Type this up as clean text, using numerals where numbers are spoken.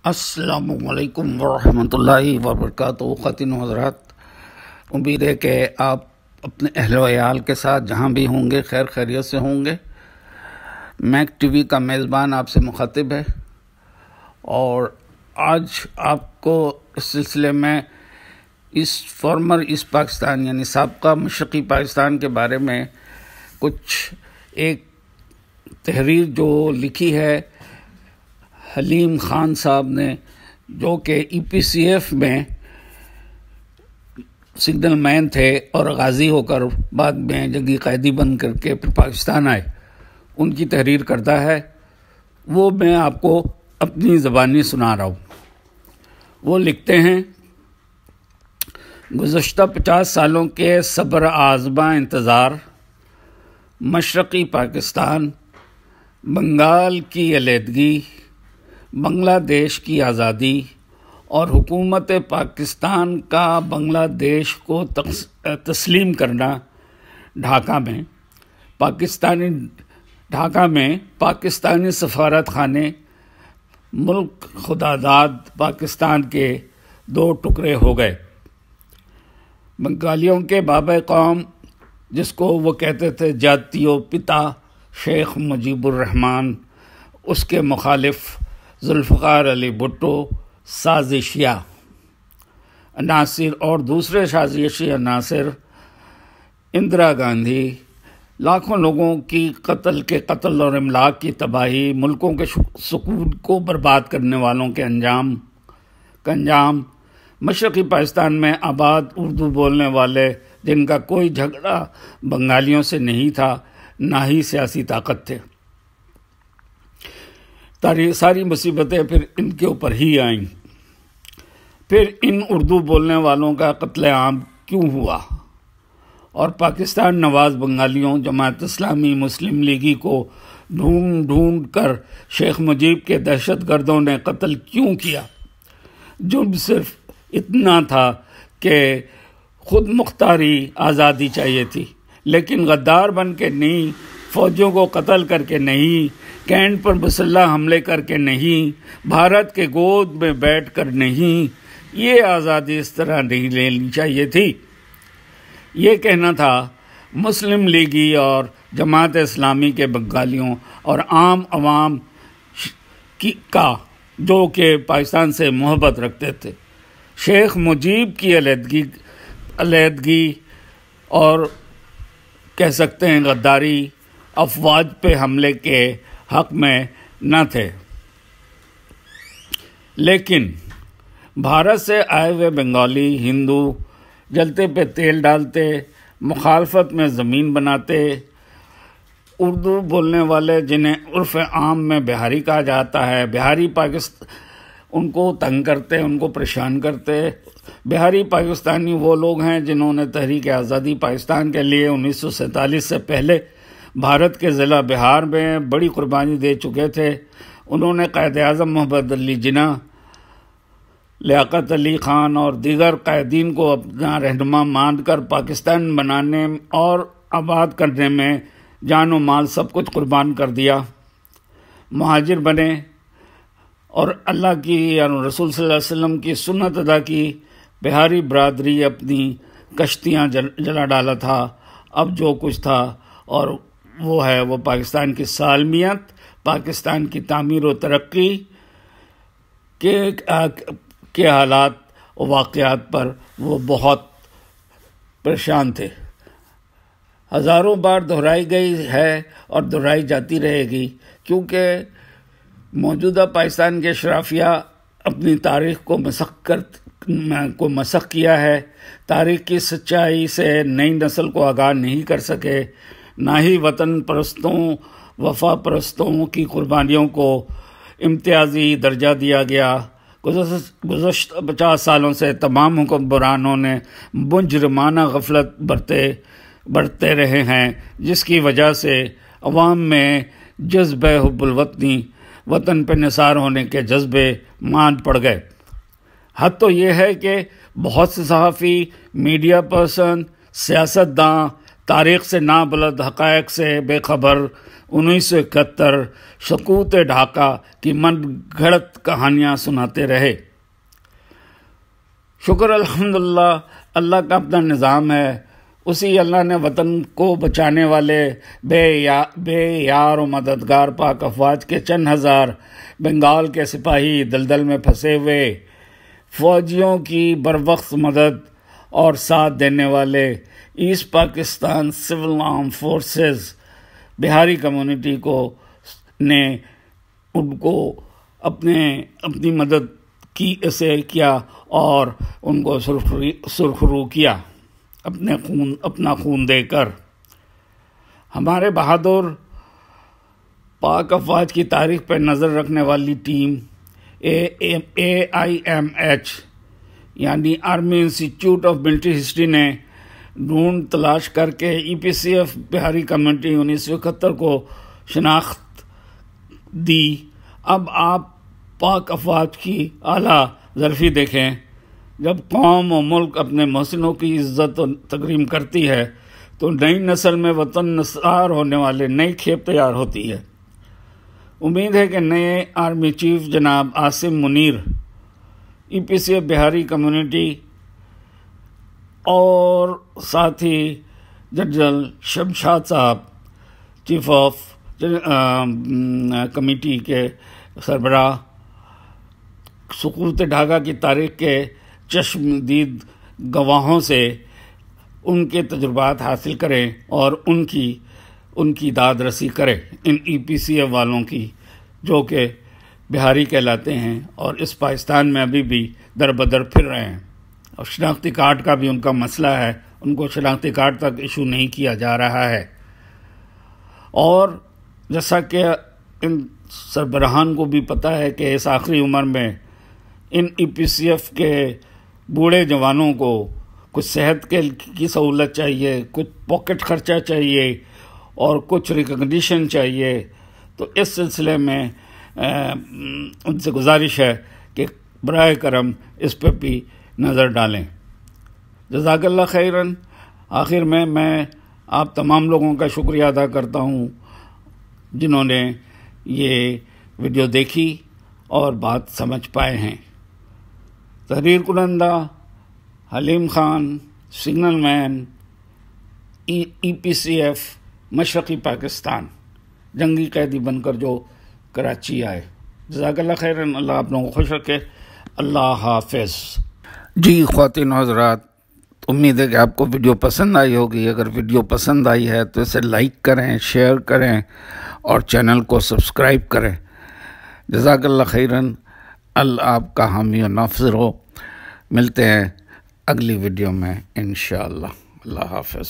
السلام علیکم ورحمۃ اللہ وبرکاتہ۔ خواتین و حضرات، امید ہے کہ آپ اپنے اہل و عیال کے ساتھ جہاں بھی ہوں گے خیر خیریت سے ہوں گے۔ میک ٹی وی کا میزبان آپ سے مخاطب ہے، اور آج آپ کو اس سلسلے میں ایسٹ پاکستان یعنی سابقہ مشرقی پاکستان کے بارے میں ایک تحریر جو لکھی ہے حلیم خان صاحب نے، جو کہ EPCF میں سگنل مین تھے اور غازی ہو کر بعد میں جنگی قیدی بن کر کے پھر پاکستان آئے، ان کی تحریر کرتا ہے۔ وہ میں آپ کو اپنی زبانی سنا رہا ہوں۔ وہ لکھتے ہیں: گزشتہ 50 سالوں کے صبر آزما انتظار، مشرقی پاکستان، بنگال کی علیحدگی، بنگلہ دیش کی آزادی اور حکومت پاکستان کا بنگلہ دیش کو تسلیم کرنا، ڈھاکہ میں پاکستانی سفارت خانے، ملک خداداد پاکستان کے 2 ٹکڑے ہو گئے۔ بنگالیوں کے بابا قوم، جس کو وہ کہتے تھے جاتیو پتا شیخ مجیب الرحمان، اس کے مخالف ذوالفقار علی بھٹو، سازشیہ عناصر اور دوسرے سازشی عناصر، اندرا گاندھی، لاکھوں لوگوں کی قتل اور املاک کی تباہی، ملکوں کے سکون کو برباد کرنے والوں کے انجام، مشرقی پاکستان میں آباد اردو بولنے والے جن کا کوئی جھگڑا بنگالیوں سے نہیں تھا، نہ ہی سیاسی طاقت تھے۔ ساری مصیبتیں پھر ان کے اوپر ہی آئیں۔ پھر ان اردو بولنے والوں کا قتل عام کیوں ہوا، اور پاکستان نواز بنگالیوں، جماعت اسلامی، مسلم لیگی کو ڈھونڈ کر شیخ مجیب کے دہشت گردوں نے قتل کیوں کیا؟ جرم صرف اتنا تھا کہ خود مختاری آزادی چاہیے تھی، لیکن غدار بن کے نہیں، فوجیوں کو قتل کر کے نہیں، کینٹ پر مسلح حملے کر کے نہیں، بھارت کے گود میں بیٹھ کر نہیں۔ یہ آزادی اس طرح نہیں لینی چاہیے تھی۔ یہ کہنا تھا مسلم لیگی اور جماعت اسلامی کے بنگالیوں اور عام عوام کا، جو کہ پاکستان سے محبت رکھتے تھے۔ شیخ مجیب کی علیحدگی اور کہہ سکتے ہیں غداری، افواج پہ حملے کے حق میں نہ تھے، لیکن بھارت سے آئے ہوئے بنگالی ہندو جلتے پہ تیل ڈالتے، مخالفت میں زمین بناتے، اردو بولنے والے جنہیں عرف عام میں بہاری کہا جاتا ہے، بہاری ان کو تنگ کرتے، ان کو پریشان کرتے۔ بہاری پاکستانی وہ لوگ ہیں جنہوں نے تحریک آزادی پاکستان کے لیے 1947 سے پہلے بھارت کے ضلع بہار میں بڑی قربانی دے چکے تھے۔ انہوں نے قائد اعظم محمد علی جناح، لیاقت علی خان اور دیگر قائدین کو اپنا رہنما مان کر پاکستان بنانے اور آباد کرنے میں جان و مال سب کچھ قربان کر دیا، مہاجر بنے اور اللہ کی یعنی رسول صلی اللہ علیہ وسلم کی سنت ادا کی۔ بہاری برادری اپنی کشتیاں جلا ڈالا تھا۔ اب جو کچھ تھا اور وہ پاکستان کی سالمیت، پاکستان کی تعمیر و ترقی کے حالات و واقعات پر وہ بہت پریشان تھے۔ ہزاروں بار دہرائی گئی ہے اور دہرائی جاتی رہے گی، کیونکہ موجودہ پاکستان کے اشرافیہ اپنی تاریخ کو مسخ کیا ہے، تاریخ کی سچائی سے نئی نسل کو آگاہ نہیں کر سکے، نہ ہی وطن پرستوں، وفا پرستوں کی قربانیوں کو امتیازی درجہ دیا گیا۔ گزشتہ 50 سالوں سے تمام حکمرانوں نے مجرمانہ غفلت برتے رہے ہیں، جس کی وجہ سے عوام میں جذبہ حب الوطنی، وطن پہ نثار ہونے کے جذبے مان پڑ گئے۔ حد تو یہ ہے کہ بہت سے صحافی، میڈیا پرسن، سیاستداں، تاریخ سے نابلد حقائق سے بے خبر 1971 سقوط ڈھاکہ کی من گھڑت کہانیاں سناتے رہے۔ شکر الحمدللہ، اللہ کا اپنا نظام ہے۔ اسی اللہ نے وطن کو بچانے والے بے یار و مددگار پاک افواج کے چند ہزار بنگال کے سپاہی، دلدل میں پھنسے ہوئے فوجیوں کی بروقت مدد اور ساتھ دینے والے asset Pakistan civil arm forces Bihari community نے ان کو اپنی مدد سے کیا اور ان کو سرخرو کیا اپنا خون دے کر۔ ہمارے بہادر پاک افواج کی تاریخ پر نظر رکھنے والی ٹیم AIMH یعنی army institute of military history نے ڈھونڈ تلاش کر کے EPCF بہاری کمیونٹی 1971 کو شناخت دی۔ اب آپ پاک افواج کی اعلیٰ ظرفی دیکھیں۔ جب قوم و ملک اپنے محسنوں کی عزت و تکریم کرتی ہے تو نئی نسل میں وطن نثار ہونے والے نئی کھیپ تیار ہوتی ہے۔ امید ہے کہ نئے آرمی چیف جناب عاصم منیر EPCF بہاری کمیونٹی اور ساتھ ہی جنرل شمشاد صاحب چیف آف کمیٹی کے سربراہ سقوط ڈھاکہ کی تاریخ کے چشمدید گواہوں سے ان کے تجربات حاصل کریں اور ان کی داد رسی کریں، ان EPCF والوں کی جو کہ بہاری کہلاتے ہیں اور اس پاکستان میں ابھی بھی در بدر پھر رہے ہیں۔ اور شناختی کارڈ کا بھی ان کا مسئلہ ہے، ان کو شناختی کارڈ تک ایشو نہیں کیا جا رہا ہے۔ اور جیسا کہ ان سربراہان کو بھی پتہ ہے کہ اس آخری عمر میں ان EPCF کے بوڑھے جوانوں کو کچھ صحت کی سہولت چاہیے، کچھ پاکٹ خرچہ چاہیے اور کچھ ریکگنیشن چاہیے۔ تو اس سلسلے میں ان سے گزارش ہے کہ براہ کرم اس پہ بھی نظر ڈالیں۔ جزاک اللہ خیراً۔ آخر میں آپ تمام لوگوں کا شکریہ ادا کرتا ہوں جنہوں نے یہ ویڈیو دیکھی اور بات سمجھ پائے ہیں۔ تحریر کنندہ حلیم خان، سگنل مین، EPCF مشرقی پاکستان، جنگی قیدی بن کر جو کراچی آئے۔ جزاک اللہ خیراً۔ اللہ آپ لوگوں کو خوش رکھے۔ اللہ حافظ۔ جی خواتین و حضرات، امید ہے کہ آپ کو ویڈیو پسند آئی ہوگی۔ اگر ویڈیو پسند آئی ہے تو اسے لائک کریں، شیئر کریں اور چینل کو سبسکرائب کریں۔ جزاک اللہ خیراً۔ اللہ آپ کا حامی و ناصر ہو۔ ملتے ہیں اگلی ویڈیو میں انشاءاللہ۔ اللہ حافظ۔